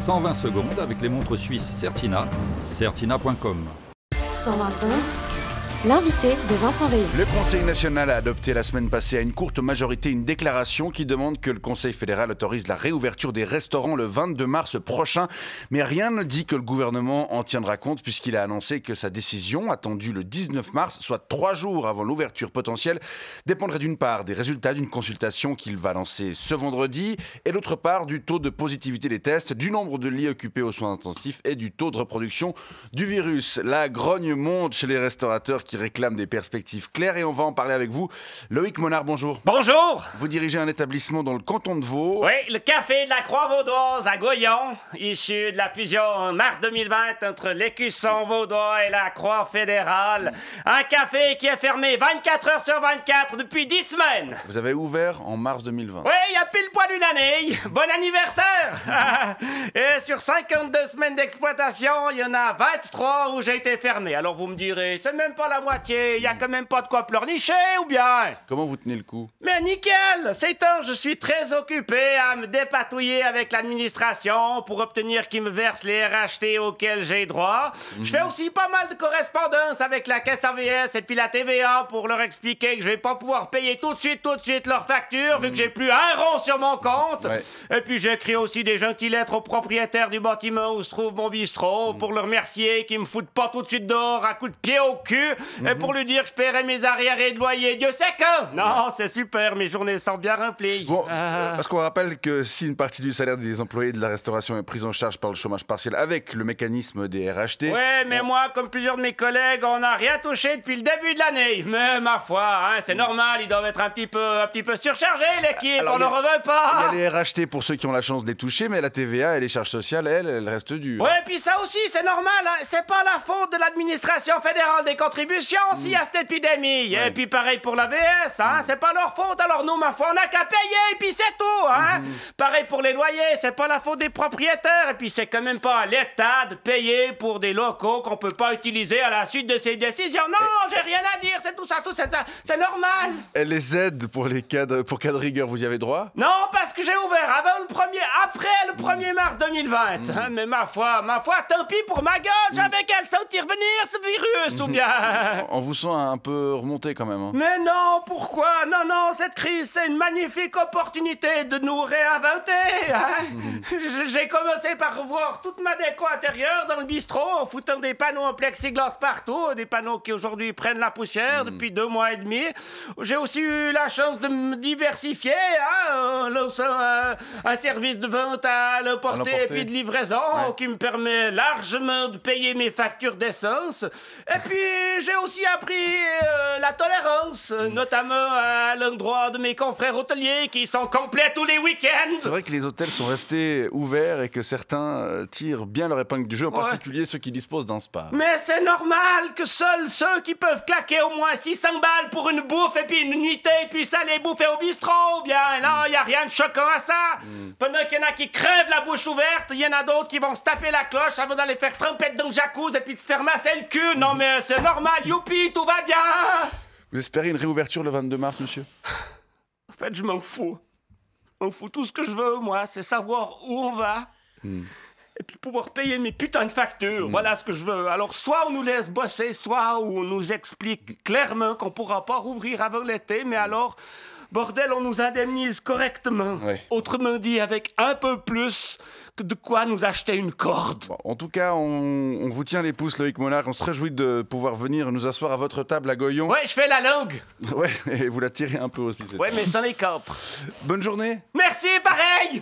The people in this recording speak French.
120 secondes avec les montres suisses Certina, certina.com. 120 secondes, l'invité de Vincent Veillon. Le Conseil national a adopté la semaine passée à une courte majorité une déclaration qui demande que le Conseil fédéral autorise la réouverture des restaurants le 22 mars prochain. Mais rien ne dit que le gouvernement en tiendra compte puisqu'il a annoncé que sa décision, attendue le 19 mars, soit 3 jours avant l'ouverture potentielle, dépendrait d'une part des résultats d'une consultation qu'il va lancer ce vendredi et d'autre part du taux de positivité des tests, du nombre de lits occupés aux soins intensifs et du taux de reproduction du virus. La grogne monte chez les restaurateurs qui réclament des perspectives claires et on va en parler avec vous. Loïc Monard, bonjour. Bonjour. Vous dirigez un établissement dans le canton de Vaud. Oui, le café de la Croix-Vaudoise à Goyon, issu de la fusion en mars 2020 entre l'Écusson vaudois et la Croix fédérale. Un café qui est fermé 24 heures sur 24 depuis 10 semaines. Vous avez ouvert en mars 2020. Oui, il y a pile poil une année. Bon anniversaire. Et sur 52 semaines d'exploitation, il y en a 23 où j'ai été fermé. Alors vous me direz, c'est même pas la moitié, il y a quand même pas de quoi pleurnicher, ou bien? Comment vous tenez le coup? Mais nickel! C'est temps, je suis très occupé à me dépatouiller avec l'administration pour obtenir qu'ils me versent les RHT auxquels j'ai droit. Je fais aussi pas mal de correspondance avec la caisse AVS et puis la TVA pour leur expliquer que je vais pas pouvoir payer tout de suite leurs factures vu que j'ai plus un rond sur mon compte. Ouais. Et puis j'écris aussi des gentilles lettres aux propriétaires du bâtiment où se trouve mon bistrot pour leur remercier qu'ils me foutent pas tout de suite dehors à coups de pied au cul et pour lui dire que je paierai mes arriérés de loyer. Dieu sait que! Non, c'est super, mes journées sont bien remplies. Bon, parce qu'on rappelle que si une partie du salaire des employés de la restauration est prise en charge par le chômage partiel avec le mécanisme des RHT... Ouais, mais moi, comme plusieurs de mes collègues, on n'a rien touché depuis le début de l'année. Mais ma foi, hein, c'est normal, ils doivent être un petit peu surchargés, l'équipe, Alors, on ne veut pas. Il y a les RHT pour ceux qui ont la chance de les toucher, mais la TVA et les charges sociales, elles restent dues. Ouais, puis ça aussi, c'est normal, hein. C'est pas la faute de l'administration fédérale des contributions s'il y a cette épidémie. Et puis pareil pour la VS, hein. C'est pas leur faute, alors nous, ma foi, on n'a qu'à payer, et puis c'est tout, hein. Pareil pour les loyers, c'est pas la faute des propriétaires, et puis c'est quand même pas à l'État de payer pour des locaux qu'on peut pas utiliser à la suite de ces décisions. Non, j'ai rien à dire, c'est tout ça, c'est normal. Et les aides pour cas de rigueur, vous y avez droit? Non, parce que j'ai ouvert après le 1er mars 2020. Hein, mais ma foi, tant pis pour ma gueule, j'avais qu'à le sentir venir, ce virus, ou bien... On vous sent un peu remonté quand même. Hein. Mais non, pourquoi? Non, cette crise, c'est une magnifique opportunité de nous réinventer. Hein? J'ai commencé par revoir toute ma déco intérieure dans le bistrot en foutant des panneaux en plexiglas partout, des panneaux qui aujourd'hui prennent la poussière depuis 2 mois et demi. J'ai aussi eu la chance de me diversifier, hein, en lançant un service de vente à l'emporter et puis de livraison qui me permet largement de payer mes factures d'essence. Et puis j'ai aussi appris la tolérance, notamment à l'endroit de mes confrères hôteliers qui sont complets tous les week-ends. C'est vrai que les hôtels sont restés ouverts et que certains tirent bien leur épingle du jeu, en particulier ceux qui disposent d'un spa. Mais c'est normal que seuls ceux qui peuvent claquer au moins 600 balles pour une bouffe et puis une nuitée et puis ça les bouffer au bistrot, ou bien non, y a rien de choquant à ça. Pendant qu'il y en a qui crèvent la bouche ouverte, il y en a d'autres qui vont se taper la cloche avant d'aller faire trempette dans le jacuzzi et puis de se faire masser le cul. Non mais c'est normal, youpi, tout va bien. Vous espérez une réouverture le 22 mars, monsieur? En fait, je m'en fous. Tout ce que je veux, moi, c'est savoir où on va. Et puis pouvoir payer mes putains de factures. Voilà ce que je veux. Alors, soit on nous laisse bosser, soit on nous explique clairement qu'on pourra pas rouvrir avant l'été, mais alors, bordel, on nous indemnise correctement. Ouais. Autrement dit, avec un peu plus que de quoi nous acheter une corde. Bon, en tout cas, on vous tient les pouces, Loïc Monard. On se réjouit de pouvoir venir nous asseoir à votre table à Goyon. Ouais, je fais la langue. Ouais, et vous la tirez un peu aussi. Ouais, mais sans les capres. Bonne journée. Merci, pareil.